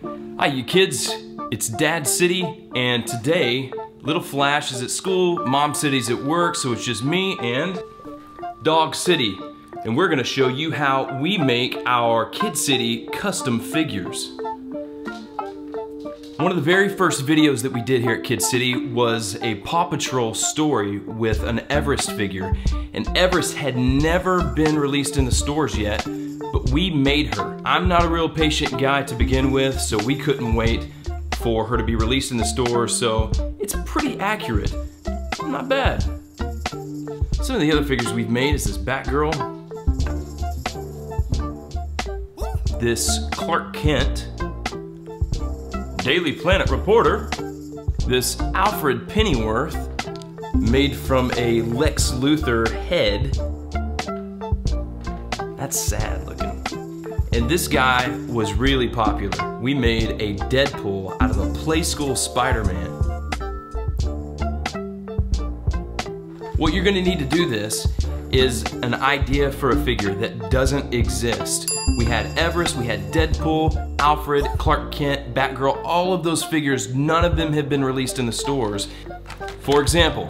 Hi you kids, it's Dad City, and today little Flash is at school, Mom City's at work, so it's just me and Dog City. And we're gonna show you how we make our KidCity custom figures. One of the very first videos that we did here at KidCity was a Paw Patrol story with an Everest figure. And Everest had never been released in the stores yet, but we made her. I'm not a real patient guy to begin with, so we couldn't wait for her to be released in the store, so it's pretty accurate. Not bad. Some of the other figures we've made is this Batgirl, this Clark Kent, Daily Planet reporter, this Alfred Pennyworth, made from a Lex Luthor head. That's sad looking. And this guy was really popular. We made a Deadpool out of a Playskool Spiderman. What you're gonna need to do this is an idea for a figure that doesn't exist. We had Everest, we had Deadpool, Alfred, Clark Kent, Batgirl, all of those figures, none of them have been released in the stores. For example,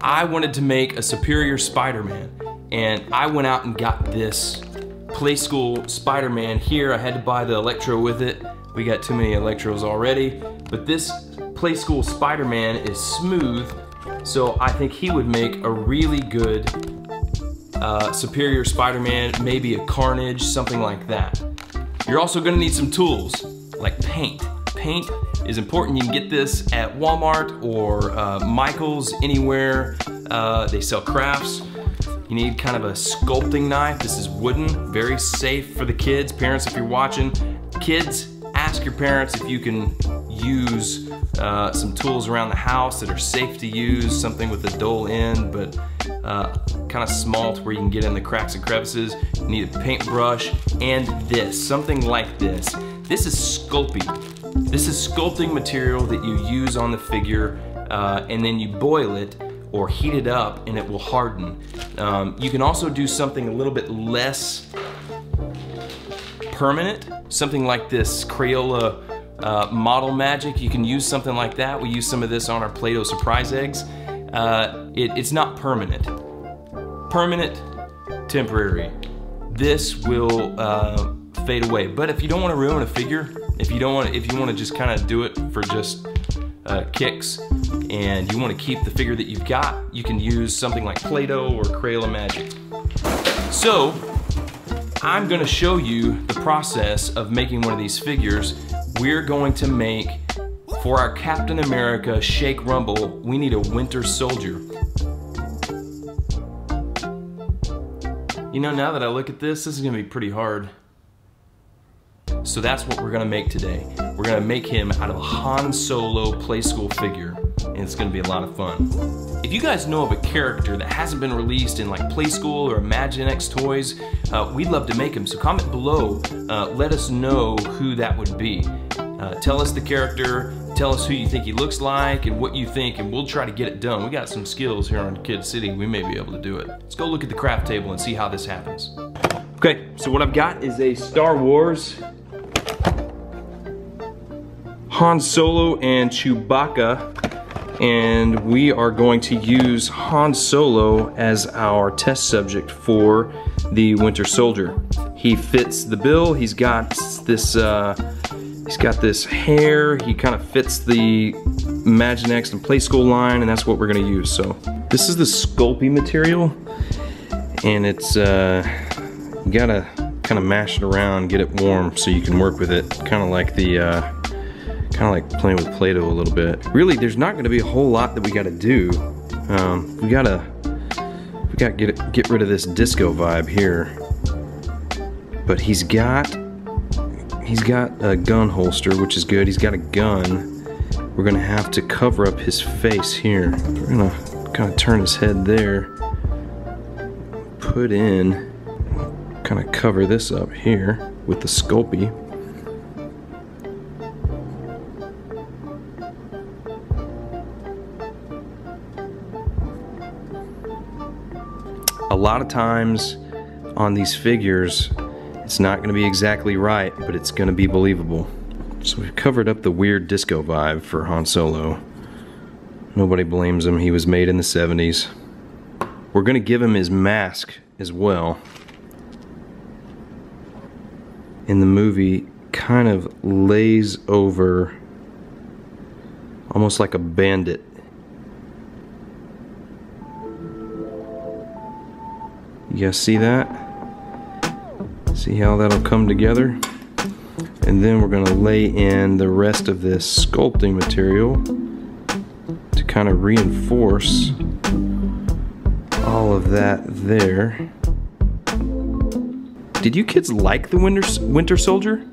I wanted to make a superior Spider-Man, and I went out and got this Playskool Spider-Man here. I had to buy the Electro with it. We got too many Electros already, but this Playskool Spider-Man is smooth, so I think he would make a really good superior Spider-Man, maybe a Carnage, something like that. You're also gonna need some tools, like paint. Paint is important. You can get this at Walmart or Michael's, anywhere. They sell crafts. You need kind of a sculpting knife. This is wooden, very safe for the kids. Parents, if you're watching, kids, ask your parents if you can use some tools around the house that are safe to use, something with a dull end, but kind of small to where you can get in the cracks and crevices. You need a paintbrush and this, something like this. This is Sculpey. This is sculpting material that you use on the figure, and then you boil it or heat it up and it will harden. You can also do something a little bit less permanent, something like this Crayola Model Magic. You can use something like that. We use some of this on our Play-Doh surprise eggs. It's not permanent. Permanent, temporary. This will fade away. But if you don't want to ruin a figure, if you want to just kind of do it for just kicks, and you want to keep the figure that you've got, you can use something like Play-Doh or Crayola Magic. So I'm going to show you the process of making one of these figures. We're going to make, for our Captain America Shake Rumble, we need a Winter Soldier. You know, now that I look at this is gonna be pretty hard. So that's what we're gonna make today. We're gonna make him out of a Han Solo Playskool figure, and it's gonna be a lot of fun. If you guys know of a character that hasn't been released in like Playskool or Imaginext toys, we'd love to make him. So comment below, let us know who that would be. Tell us the character, tell us who you think he looks like and what you think, and we'll try to get it done. We got some skills here on KidCity. We may be able to do it. Let's go look at the craft table and see how this happens. Okay, so what I've got is a Star Wars Han Solo and Chewbacca, and we are going to use Han Solo as our test subject for the Winter Soldier. He fits the bill. He's got this hair. He kind of fits the Imaginext and Playskool line, and that's what we're gonna use. So this is the Sculpey material, and it's you gotta kind of mash it around, get it warm so you can work with it. Kind of like playing with Play-Doh a little bit. Really, there's not gonna be a whole lot that we gotta do. We gotta get rid of this disco vibe here. But he's got a gun holster, which is good. He's got a gun. We're gonna have to cover up his face here. We're gonna kind of turn his head there. Put in, kind of cover this up here with the Sculpey. A lot of times on these figures, it's not going to be exactly right, but it's going to be believable. So we've covered up the weird disco vibe for Han Solo. Nobody blames him, he was made in the 70s. We're gonna give him his mask as well. In the movie, kind of lays over almost like a bandit. You guys see that? See how that'll come together? And then we're gonna lay in the rest of this sculpting material to kind of reinforce all of that there. Did you kids like the Winter Soldier?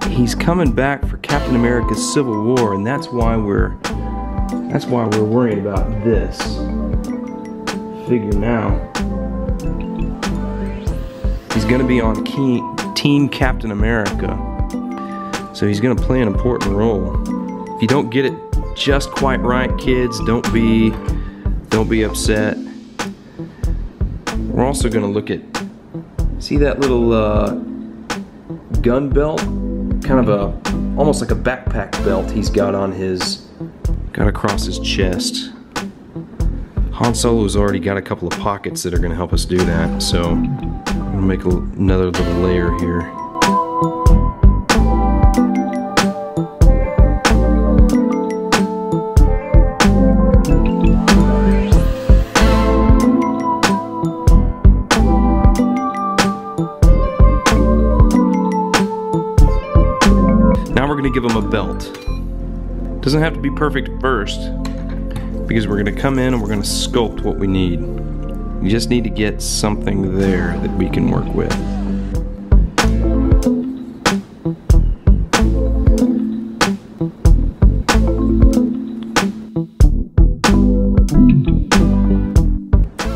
He's coming back for Captain America's Civil War, and that's why we're worried about this figure now. He's gonna be on Team Captain America, so he's gonna play an important role. If you don't get it just quite right, kids, don't be upset. We're also gonna look at, see that little gun belt? Kind of almost like a backpack belt he's got on got across his chest. Han Solo's already got a couple of pockets that are gonna help us do that, so I'm gonna make another little layer here. Give him a belt. Doesn't have to be perfect first, because we're going to come in and we're going to sculpt what we need. We just need to get something there that we can work with.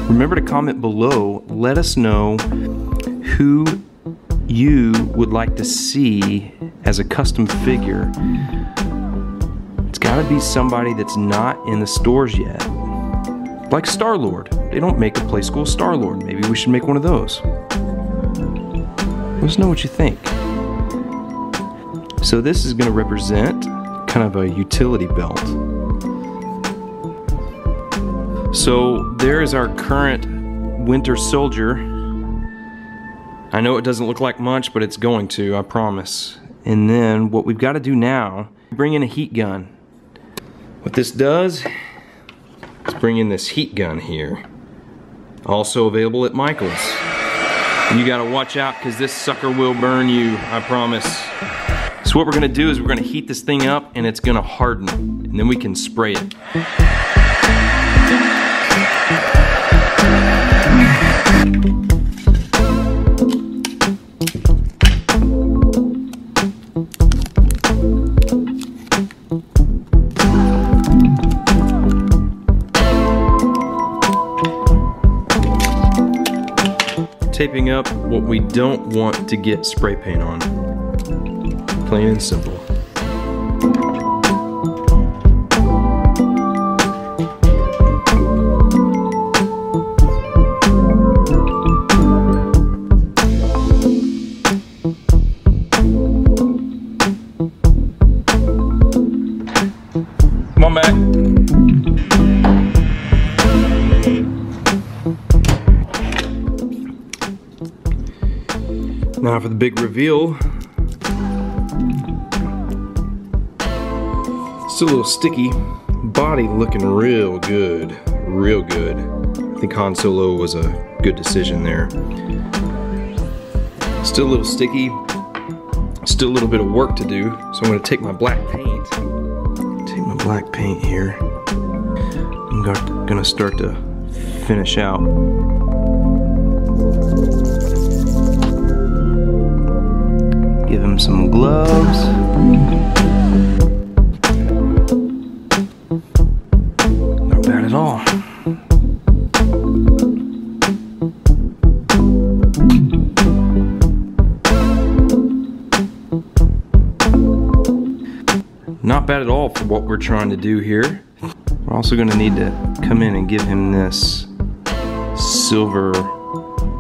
Remember to comment below, let us know who you would like to see as a custom figure. It's gotta be somebody that's not in the stores yet. Like Star-Lord. They don't make a Playskool Star-Lord. Maybe we should make one of those. Let us know what you think. So this is gonna represent kind of a utility belt. So there is our current Winter Soldier. I know it doesn't look like much, but it's going to, I promise. And then what we've got to do now, bring in a heat gun. What this does is bring in this heat gun here. Also available at Michael's. And you got to watch out because this sucker will burn you, I promise. So what we're going to do is we're going to heat this thing up and it's going to harden. And then we can spray it. Taping up what we don't want to get spray paint on. Plain and simple. Come on back. Now for the big reveal. Still a little sticky. Body looking real good. Real good. I think Han Solo was a good decision there. Still a little sticky. Still a little bit of work to do. So I'm going to take my black paint. Take my black paint here. I'm going to start to finish out. Give him some gloves. Not bad at all. Not bad at all for what we're trying to do here. We're also going to need to come in and give him this silver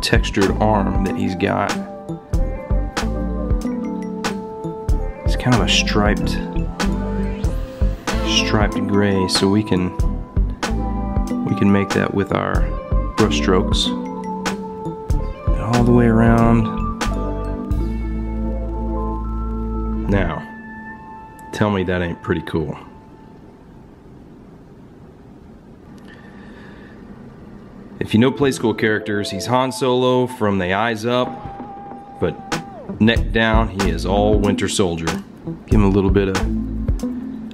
textured arm that he's got. kind of a striped gray, so we can make that with our brush strokes. All the way around. Now, tell me that ain't pretty cool. If you know Playskool characters, he's Han Solo from the eyes up, but neck down, he is all Winter Soldier. Give him a little bit of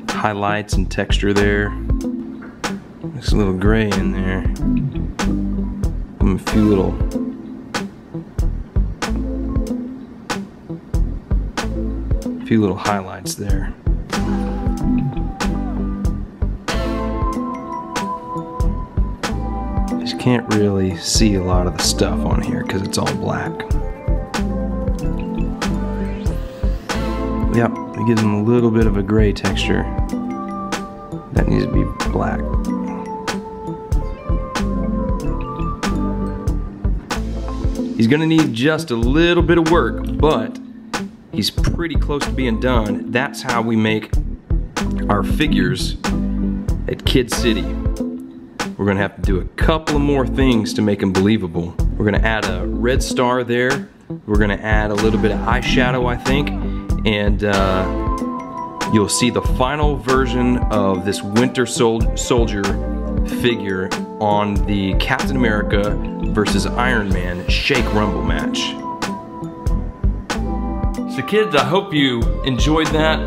highlights and texture there. There's a little gray in there. Give him a few little highlights there. Just can't really see a lot of the stuff on here because it's all black. Yep, it gives them a little bit of a gray texture. That needs to be black. He's gonna need just a little bit of work, but he's pretty close to being done. That's how we make our figures at KidCity. We're gonna have to do a couple of more things to make them believable. We're gonna add a red star there. We're gonna add a little bit of eyeshadow, I think, and you'll see the final version of this Winter Soldier figure on the Captain America versus Iron Man Shake Rumble match. So kids, I hope you enjoyed that.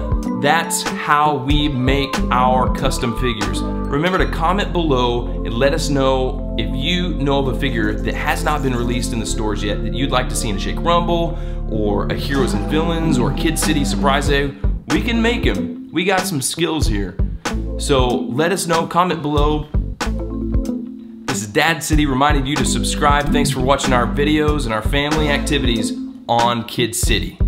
That's how we make our custom figures. Remember to comment below and let us know if you know of a figure that has not been released in the stores yet that you'd like to see in a Shake Rumble, or a Heroes and Villains, or KidCity Surprise Day. We can make them. We got some skills here. So let us know, comment below. This is Dad City reminding you to subscribe. Thanks for watching our videos and our family activities on KidCity.